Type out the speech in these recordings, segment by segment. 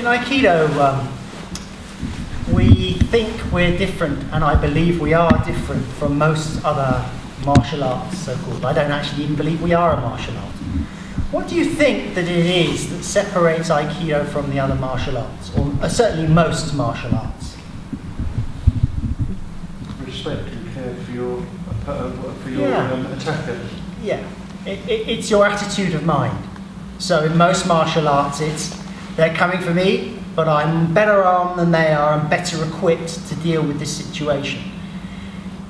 In Aikido, we think we're different, and I believe we are different from most other martial arts, so-called. I don't actually even believe we are a martial art. What do you think that it is that separates Aikido from the other martial arts, or certainly most martial arts? Respect and care for your attacker. Yeah, it's your attitude of mind. So in most martial arts, it's they're coming for me, but I'm better armed than they are and better equipped to deal with this situation.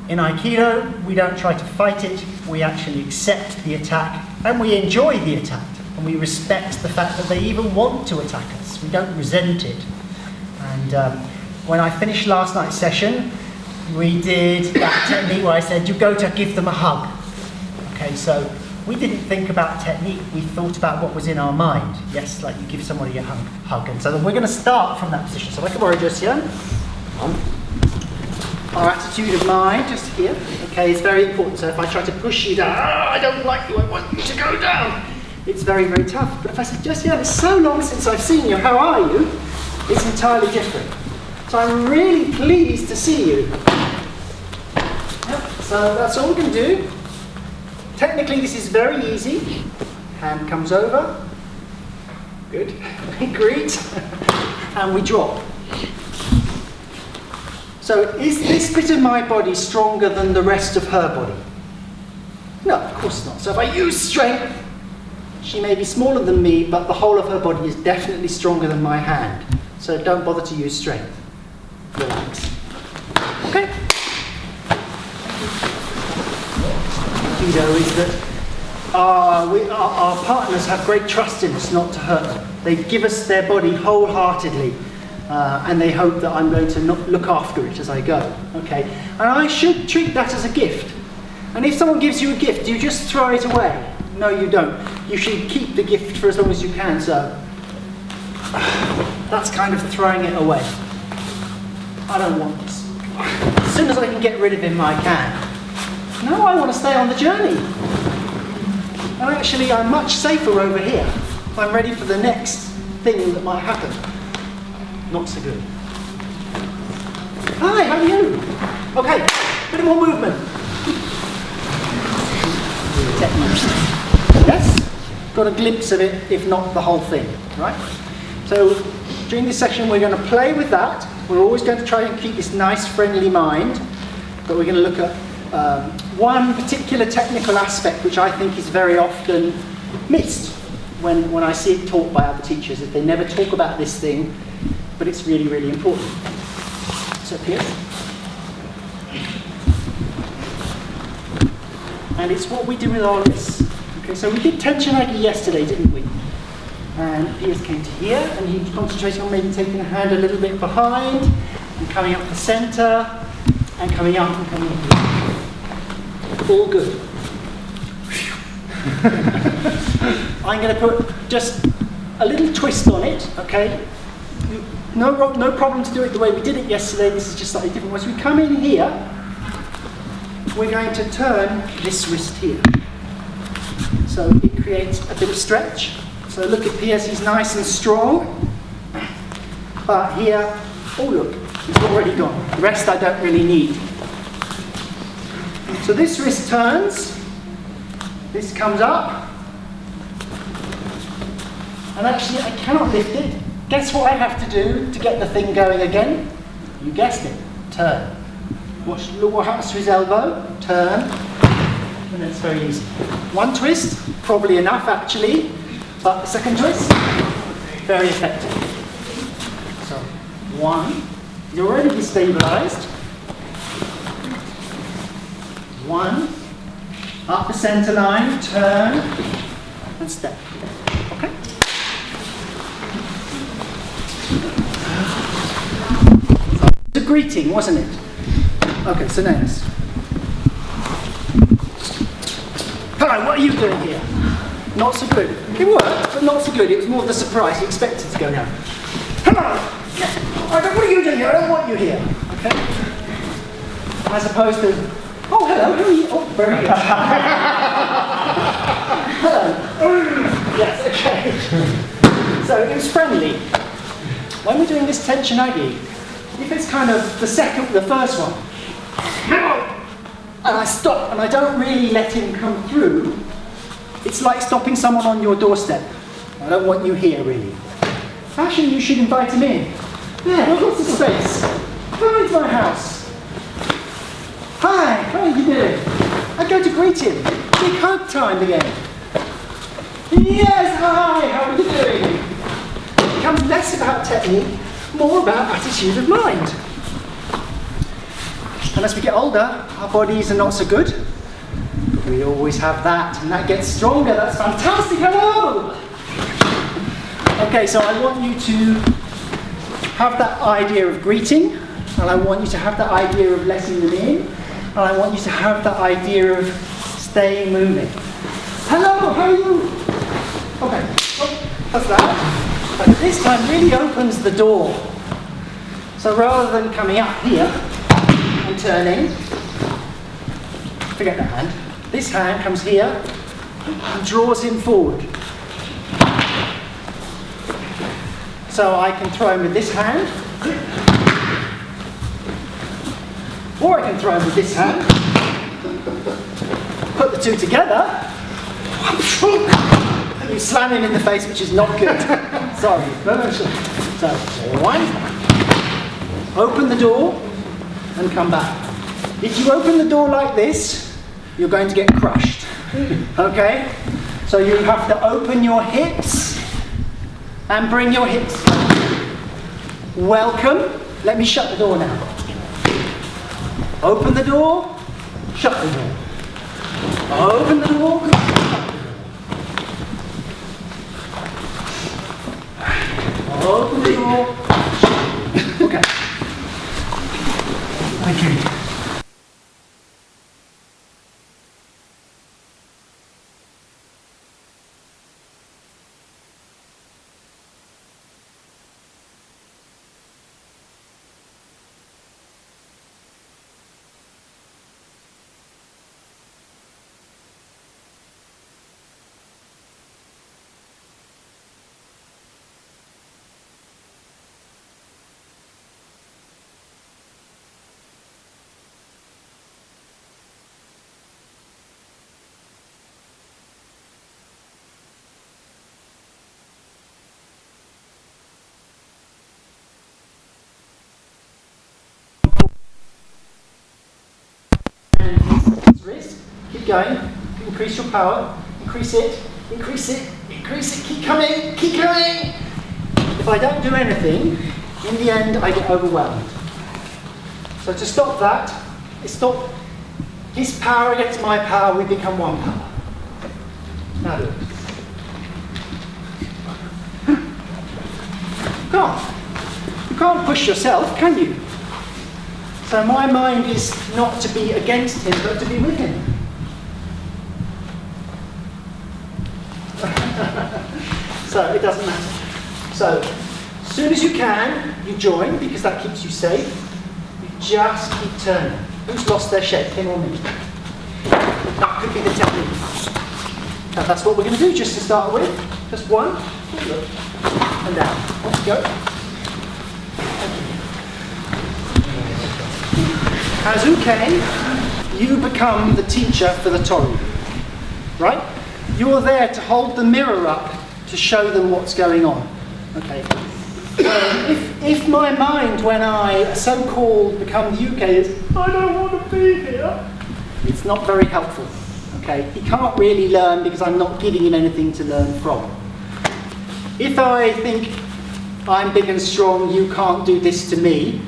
In Aikido, we don't try to fight it, we actually accept the attack and we enjoy the attack, and we respect the fact that they even want to attack us. We don't resent it. And when I finished last night's session, we did that technique where I said, you go to give them a hug. Okay, so we didn't think about technique, we thought about what was in our mind. Yes, like you give somebody a hug. And so we're going to start from that position. So like a warrior just here. Our attitude of mind, just here, okay, is very important. So if I try to push you down, I don't like you, I want you to go down. It's very, very tough. But if I say, just it's so long since I've seen you, how are you? It's entirely different. So I'm really pleased to see you. Yep. So that's all we can do. Technically, this is very easy. Hand comes over. Good. We greet. And we drop. So is this bit of my body stronger than the rest of her body? No, of course not. So if I use strength, she may be smaller than me, but the whole of her body is definitely stronger than my hand. So don't bother to use strength. Relax. Okay? Aikido is that our partners have great trust in us not to hurt them. They give us their body wholeheartedly. And they hope that I'm going to look after it as I go. Okay? And I should treat that as a gift. And if someone gives you a gift, do you just throw it away? No, you don't. You should keep the gift for as long as you can. So that's kind of throwing it away. I don't want this. As soon as I can get rid of him, I can. No, I want to stay on the journey. And actually, I'm much safer over here. I'm ready for the next thing that might happen. Not so good. Hi, how are you? Okay, bit more movement. Yes? Got a glimpse of it, if not the whole thing, right? So during this session we're going to play with that. We're always going to try and keep this nice, friendly mind, but we're going to look at one particular technical aspect which I think is very often missed when I see it taught by other teachers, that they never talk about this thing, but it's really, really important. So here. And it's what we do with our wrists. Okay, so we did Tenchinagi yesterday, didn't we? And Piers came to here, and he was concentrating on maybe taking the hand a little bit behind, and coming up the centre, and coming up and coming up. All good. I'm going to put just a little twist on it, okay? No problem to do it the way we did it yesterday. This is just slightly different. Once we come in here, we're going to turn this wrist here. So it creates a bit of stretch. So look at Piers, he's nice and strong. But here, oh look, he's already gone. The rest I don't really need. So this wrist turns, this comes up, and actually I cannot lift it. Guess what I have to do to get the thing going again? You guessed it, turn. Look what happens to his elbow, turn, and it's very easy. One twist, probably enough actually, but the second twist, very effective. So, one, you're already destabilized. One, up the center line, turn, and step. Okay? It was a greeting, wasn't it? Okay, so next. Hello, what are you doing here? Not so good. It worked, but not so good. It was more of the surprise. You expected to go down. Hello! What are you doing here? I don't want you here. Okay? As opposed to, oh, hello, who are you? Oh, very good. Hello. Yes, okay. So it was friendly. when we're doing this tension aggie, if it's kind of the first one, and I stop and I don't really let him come through, it's like stopping someone on your doorstep. I don't want you here, really. Actually, you should invite him in. There, lots of space. Come into my house. Hi, how are you doing? I go to greet him. Big hug time again. Yes, hi, how are you doing? It becomes less about technique, more about attitude of mind. And as we get older, our bodies are not so good. But we always have that, and that gets stronger. That's fantastic. Hello! Okay, so I want you to have that idea of greeting, and I want you to have that idea of letting them in, and I want you to have that idea of staying moving. Hello, how are you? Okay, that's that. But this time really opens the door. So rather than coming up here and turning, forget that hand, this hand comes here and draws him forward. So I can throw him with this hand, or I can throw him with this hand, put the two together, you slam him in the face, which is not good. Sorry. So, one, open the door and come back. If you open the door like this, you're going to get crushed. Okay? So you have to open your hips and bring your hips. Welcome. Let me shut the door now. Open the door, shut the door. Open the door, shut the door. Open the door. Okay. Thank you. Wrist, keep going, increase your power, increase it, keep coming, keep going. If I don't do anything, in the end I get overwhelmed. So to stop that, stop his power against my power, we become one power. Now do it. You can't push yourself, can you? So my mind is not to be against him, but to be with him. So it doesn't matter. So as soon as you can, you join, because that keeps you safe. You just keep turning. Who's lost their shape, him or me? That could be the technique. Now that's what we're going to do just to start with. Just one, and down. Let's go. As Cooke, you become the teacher for the Tory, right? You're there to hold the mirror up to show them what's going on, okay? If my mind, when I so-called become the Cooke, is, I don't want to be here, it's not very helpful, okay? He can't really learn because I'm not giving him anything to learn from. If I think I'm big and strong, you can't do this to me,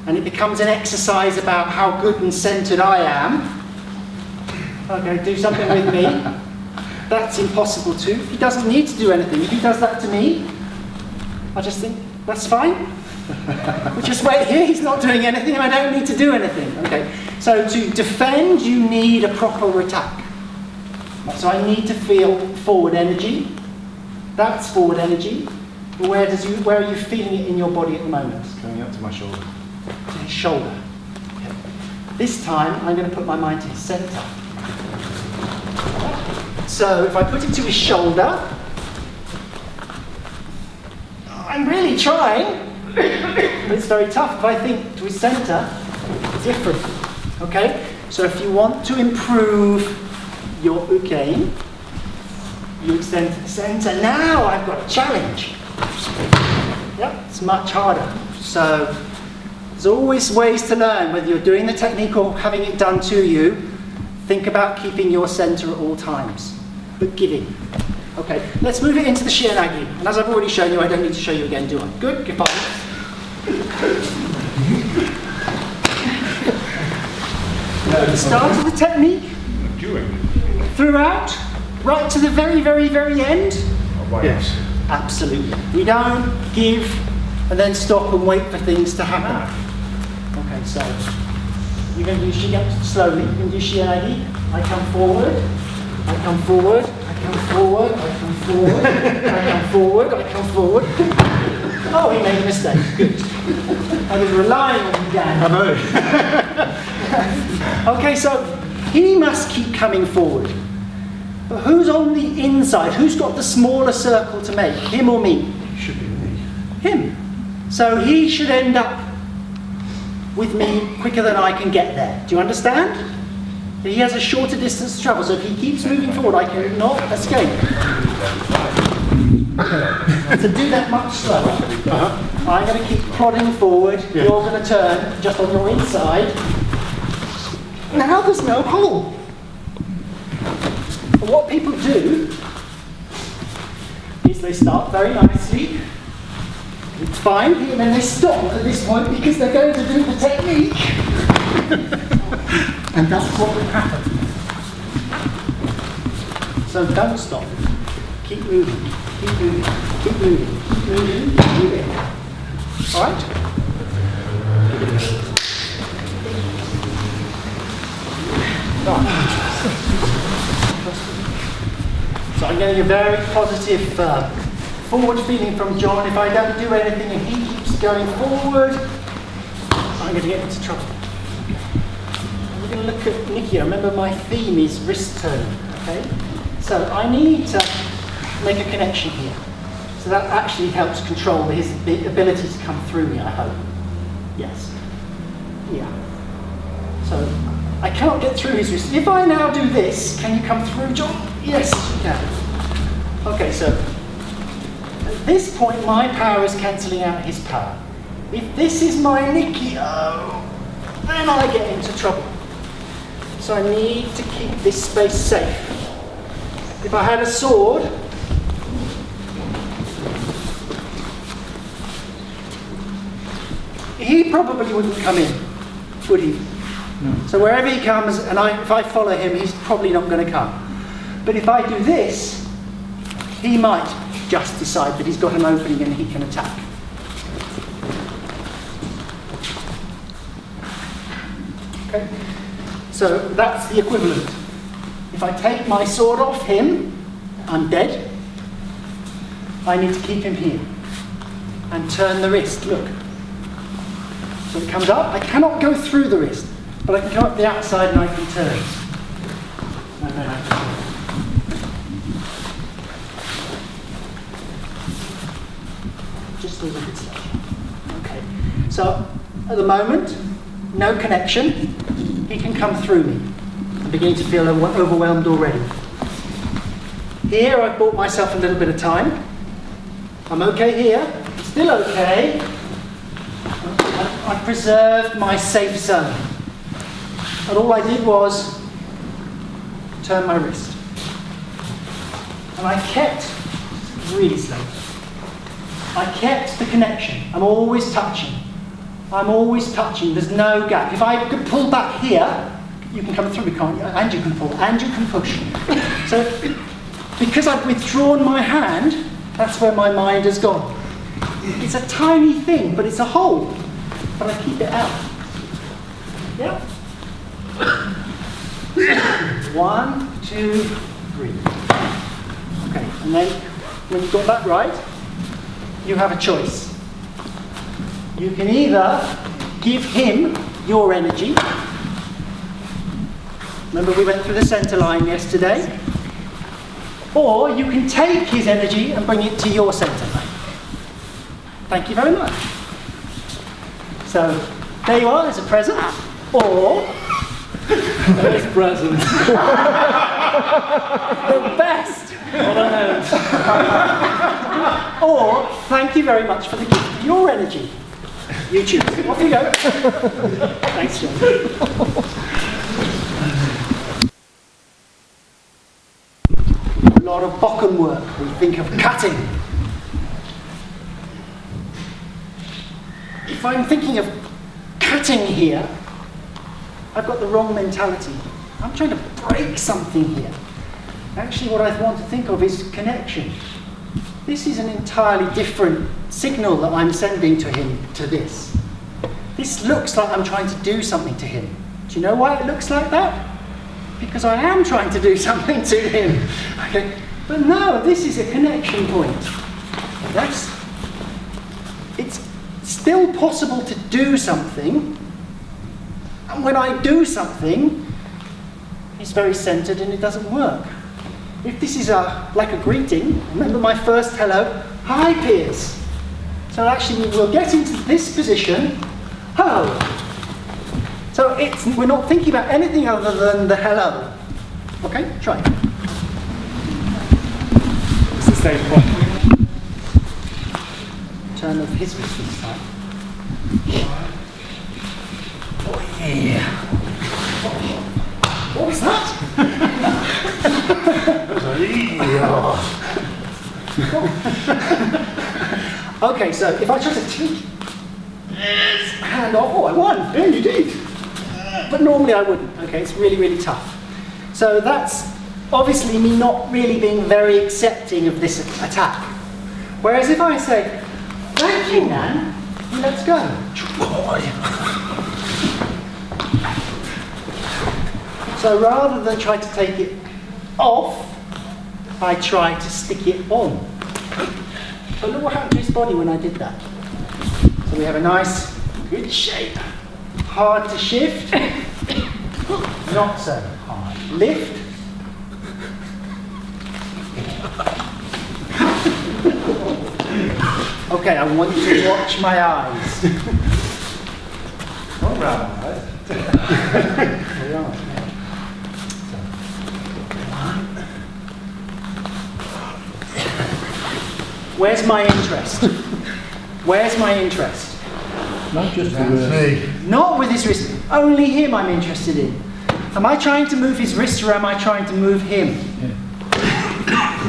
and it becomes an exercise about how good and centered I am. Okay, do something with me. That's impossible too. He doesn't need to do anything. If he does that to me, I just think, that's fine. We'll just wait here, he's not doing anything, and I don't need to do anything. Okay, so to defend, you need a proper attack. So I need to feel forward energy. That's forward energy. Where are you feeling it in your body at the moment? It's coming up to my shoulder. To his shoulder. Okay. This time I'm going to put my mind to his centre. So if I put it to his shoulder, I'm really trying. But it's very tough. If I think to his centre, it's different. Okay? So if you want to improve your uke, you extend to the centre. Now I've got a challenge. Yep, it's much harder. So there's always ways to learn, whether you're doing the technique or having it done to you. Think about keeping your centre at all times, but giving. Okay, let's move it into the shiranagi. And as I've already shown you, I don't need to show you again, do I? Good, goodbye. The start of the technique, throughout, right to the very, very, very end. Yes. Absolutely. We don't give and then stop and wait for things to happen. Okay, so you're going to do shiga slowly. You're going to do shiranagi. I come forward. I come forward. I come forward. I come forward. I come forward. I come forward. Oh, he made a mistake. Good. I was relying on you, Dan. I know. Okay, so he must keep coming forward. But who's on the inside? Who's got the smaller circle to make? Him or me? Should be me. Him. So he should end up with me quicker than I can get there. Do you understand? He has a shorter distance to travel, so if he keeps moving forward, I cannot escape. To do that much slower, I'm going to keep plodding forward. Yeah. You're going to turn just on your inside. Now there's no hole. But what people do is they start very nicely. It's fine, and then they stop at this point because they're going to do the technique. And that's what will happen. So don't stop. Keep moving. Keep moving. Keep moving. Keep moving. Keep moving. All right? So I'm getting a very positive forward feeling from John. If I don't do anything and he keeps going forward, I'm going to get into trouble. And we're going to look at Nikki. Remember my theme is wrist turning. Okay? So I need to make a connection here. So that actually helps control his ability to come through me, I hope. Yes. Yeah. So I cannot get through his wrist. If I now do this, can you come through, John? Yes, you can. Okay, so at this point, my power is cancelling out his power. If this is my Nikio, then I get into trouble. So I need to keep this space safe. If I had a sword, he probably wouldn't come in, would he? No. So wherever he comes, and if I follow him, he's probably not going to come. But if I do this, he might just decide that he's got an opening and he can attack. Okay? So that's the equivalent. If I take my sword off him, I'm dead. I need to keep him here and turn the wrist. Look. So it comes up. I cannot go through the wrist, but I can come up the outside and I can turn. And then I can turn. Just a little bit slower. Okay. So at the moment, no connection. He can come through me. I'm beginning to feel overwhelmed already. Here I've bought myself a little bit of time. I'm okay here. Still okay. I preserved my safe zone. And all I did was turn my wrist. And I kept really slow. I kept the connection. I'm always touching. I'm always touching. There's no gap. If I could pull back here, you can come through, can't you? And you can pull, and you can push. So, because I've withdrawn my hand, that's where my mind has gone. It's a tiny thing, but it's a hole. But I keep it out. Yeah? 1, 2, 3. Okay, and then when you've got that right, you have a choice. You can either give him your energy. Remember we went through the centre line yesterday? Or you can take his energy and bring it to your centre line. Thank you very much. So there you are, there's a present. Or Best present. the best. Or thank you very much for the gift of your energy. You choose. Off you go. Thanks, John. A lot of bottom work. We think of cutting. If I'm thinking of cutting here, I've got the wrong mentality. I'm trying to break something here. Actually, what I want to think of is connection. This is an entirely different signal that I'm sending to him, to this. This looks like I'm trying to do something to him. Do you know why it looks like that? Because I am trying to do something to him. Okay. But no, this is a connection point. It's still possible to do something, and when I do something, it's very centered and it doesn't work. If this is like a greeting, remember my first hello, hi Piers. So actually we'll get into this position, hello. So we're not thinking about anything other than the hello. Okay, try. It's the same point. Turn of his wrist this time. Oh yeah. What was that? Okay, so if I try to take his hand off, oh, I won. Yeah, you did. But normally I wouldn't. Okay, it's really, really tough. So that's obviously me not really being very accepting of this attack. Whereas if I say, thank you, Nan, let's go. So rather than try to take it off, I try to stick it on. But look what happened to his body when I did that. So we have a nice, good shape. Hard to shift, not so hard. Lift. Okay, I want you to watch my eyes. All right. Where's my interest? Where's my interest? Not just the wrist. Not with his wrist. Only him I'm interested in. Am I trying to move his wrist or am I trying to move him? Yeah.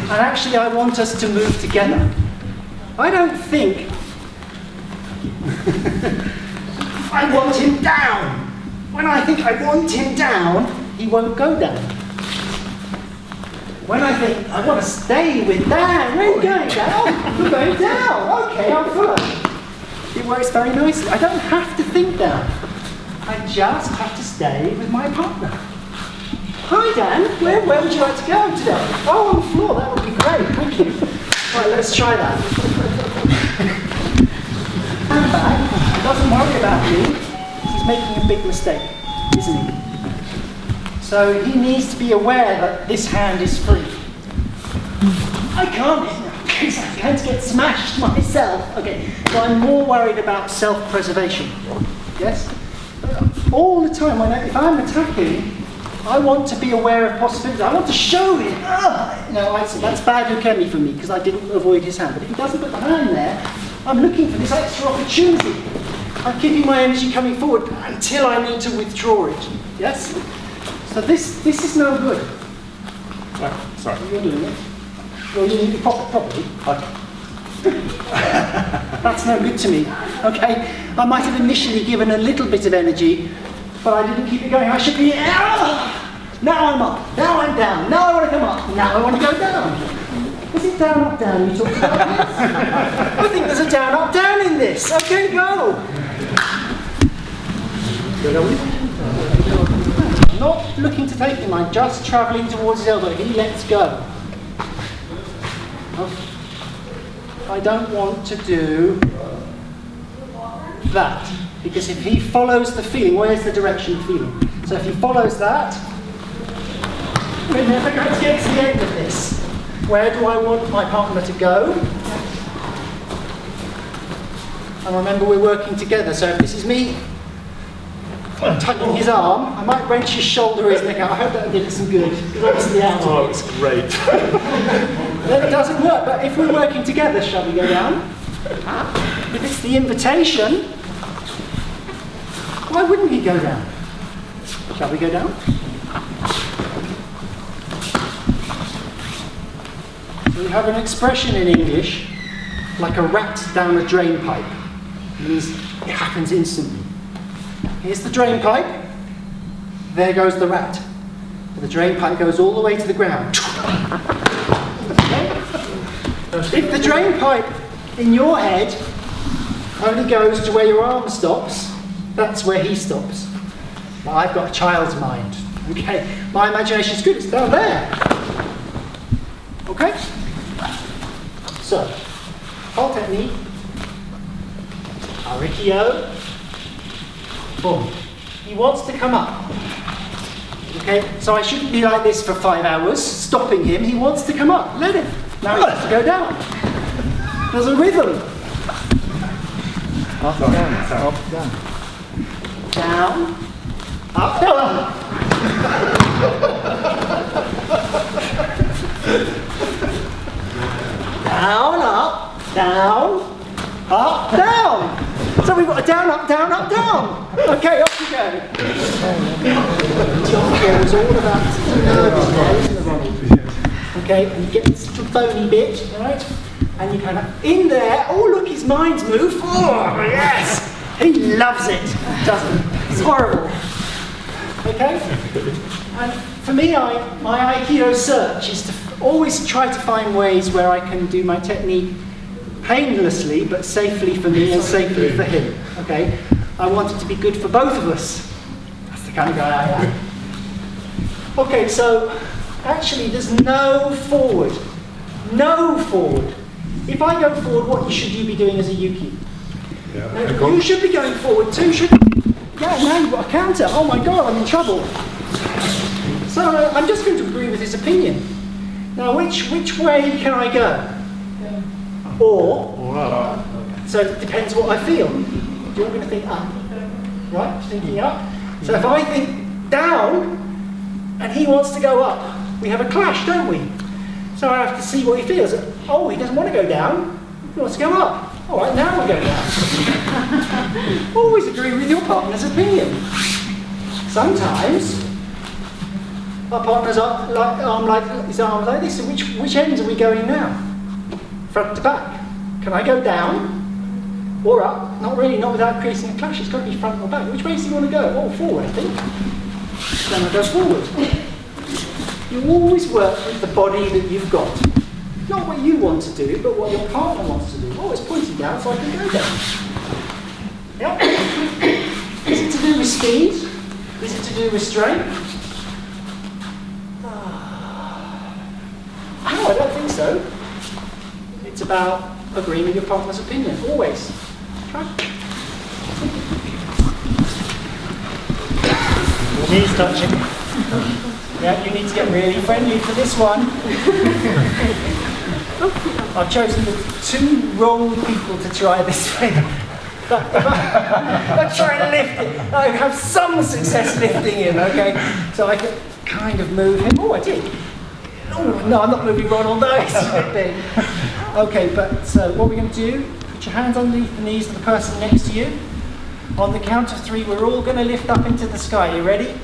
And actually I want us to move together. I don't think I want him down. When I think I want him down, he won't go down. When I think I want to stay with Dan, where are you going down? You're going down. Okay, I'll follow. It works very nicely. I don't have to think down. I just have to stay with my partner. Hi Dan, where would you like to go today? Oh, on the floor, that would be great, thank you. Right, let's try that. Stand back, doesn't worry about me. He's making a big mistake, isn't he? So he needs to be aware that this hand is free. I can't, because I'm going to get smashed myself. Okay, so I'm more worried about self-preservation. Yes? All the time, if I'm attacking, I want to be aware of possibilities. I want to show him. That's bad leukemia for me because I didn't avoid his hand. But if he doesn't put the hand there, I'm looking for this extra opportunity. I'm keeping my energy coming forward until I need to withdraw it. Yes? So this is no good. Right, sorry. You're doing it. Well, you need to pop it properly. Okay. That's no good to me. Okay? I might have initially given a little bit of energy, but I didn't keep it going. I should be. Now I'm up. Now I'm down. Now I want to come up. Now I want to go down. Is it down, up, down? You talked about this? I think there's a down, up, down in this. Okay, go. I'm not looking to take him. I'm just travelling towards his elbow. He lets go. I don't want to do that. Because if he follows the feeling, where's the direction of feeling? So if he follows that, we're never going to get to the end of this. Where do I want my partner to go? And remember, we're working together. So if this is me tugging his arm, I might wrench his shoulder or his neck out. I hope that did it some good, because obviously out Oh, of it's great. then it doesn't work. But if we're working together, shall we go down? If it's the invitation, why wouldn't he go down? Shall we go down? So we have an expression in English, like a rat down a drain pipe. It means it happens instantly. Here's the drain pipe, there goes the rat. And the drain pipe goes all the way to the ground. Okay? If the drain pipe in your head only goes to where your arm stops, that's where he stops. But I've got a child's mind. Okay? My imagination's good, it's down there. Okay? So, whole technique. Arikio. Boom. He wants to come up. Okay, so I shouldn't be like this for 5 hours, stopping him. He wants to come up. Let him. Now he has to go down. There's a rhythm. Up, down, up, down. Down, up, down. Down, up, down, up, down. So we've got a down, up, down, up, down. Okay, off you go. Geometry is all about nervous there, isn't it, Ronnie? Okay, and you get this little bony bit, right? And you kind of, in there, oh look, his mind's moved. Oh, yes! He loves it, doesn't he? It's horrible. Okay? And for me, my Aikido search is to always try to find ways where I can do my technique painlessly, but safely for me and safely for him. Okay? I want it to be good for both of us. That's the kind of guy I am. Okay, so actually there's no forward. No forward. If I go forward, what should you be doing as a Yuki? Yeah, You should be going forward too, shouldn't you? Yeah, now you've got a counter. Oh my god, I'm in trouble. So I'm just going to agree with his opinion. Now, which way can I go? Or up. so it depends what I feel. You're going to think up, right? Thinking up. So if I think down, and he wants to go up, we have a clash, don't we? So I have to see what he feels. Oh, he doesn't want to go down. He wants to go up. All right, now we'll go down. Always agree with your partner's opinion. Sometimes our partner's arm like his arm like this. So which ends are we going now? Front to back. Can I go down or up? Not really, not without creating a clash. It's got to be front or back. Which way do you want to go? Oh, forward, I think. Then I go forward. You always work with the body that you've got. Not what you want to do, but what your partner wants to do. Oh, it's pointing down, so I can go down. Yeah? Is it to do with speed? Is it to do with strength? No, I don't think so. It's about agreeing with your partner's opinion, always. Try. Knees touching. Yeah, you need to get really friendly for this one. I've chosen the 2 wrong people to try this thing. I'm trying to lift it. I have some success lifting him, okay? So I can kind of move him. Oh, I did. Oh, no, I'm not moving Ronald, no, it's a bit big. Okay, but so what we're going to do, put your hands underneath the knees of the person next to you. On the count of 3, we're all going to lift up into the sky. You ready?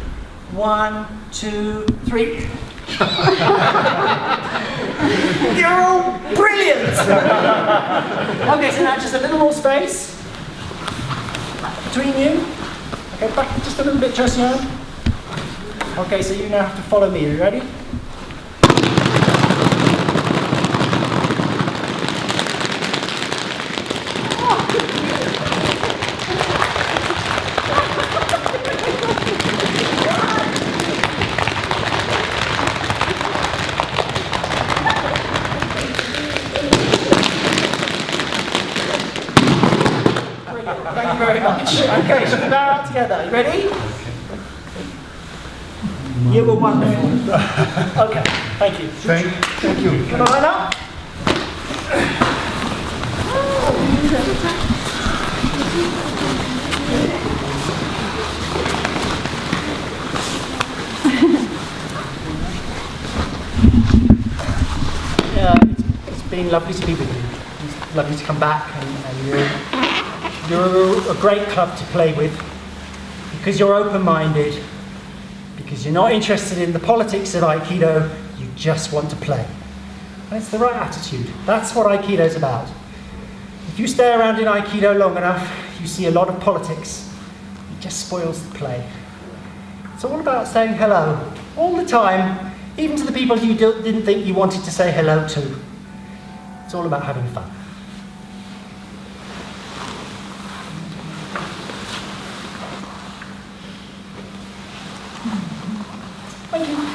1, 2, 3. You're all brilliant! Okay, so now just a little more space between you. Okay, back just a little bit, Josiane. Okay, so you now have to follow me. Are you ready? Thank you very much. Okay, so bow out together. You ready? You were wonderful. Okay, thank you. Thank you. Come on up. It's been lovely to be with you. It's lovely to come back, and you're a great club to play with because you're open-minded, because you're not interested in the politics of Aikido, you just want to play. And it's the right attitude. That's what Aikido's about. If you stay around in Aikido long enough, you see a lot of politics. It just spoils the play. It's all about saying hello, all the time, even to the people you didn't think you wanted to say hello to. It's all about having fun. Thank you.